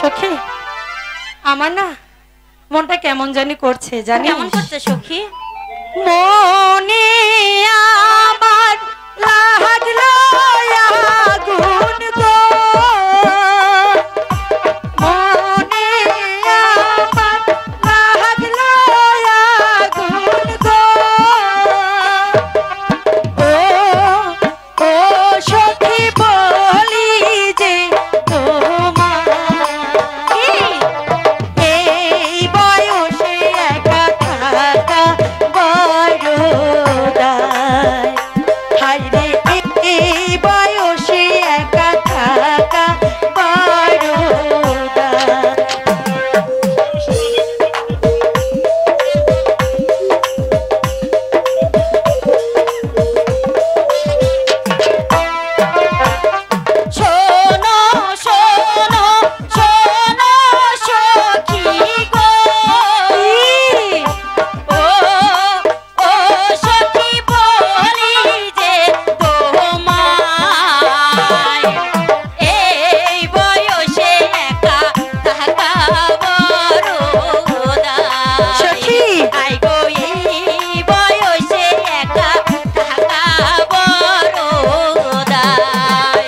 সখী আমার না মনটা কেমন জানি করছে, জানি কেমন করছে সখী? মনে আমার লাগলো আগুন গো, মনে আমার লাগলো আগুন গো, ও সখী বলি যে তোমার এই বয়সে একা থাকা বড় দায়, হায়রে এই বয়সে একা থাকা বড় দায়। শোনো শোনো শোনো সখী গো, ও সখী বলি যে তোমায় এই বয়সে একা থাকা বড় দায়। সখী আই গো এই বয়সে একা থাকা বড় দায়।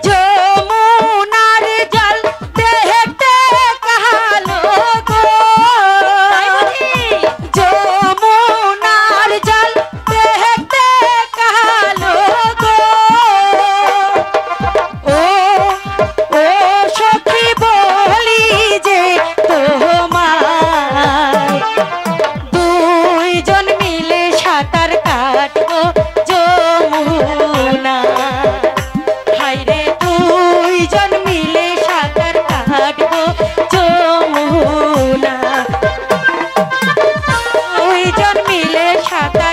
যমুনার জল দেখতে কালো গো, যমুনার জল দেখতে কালো গো, ও সখী বলি যে তোমায় দুইজন মিলে সাঁতার কাটবো যমুনা, হায়রে দুইজন মিলে সাঁতার কাটবো যমুনা, দুইজন মিলে সাঁতার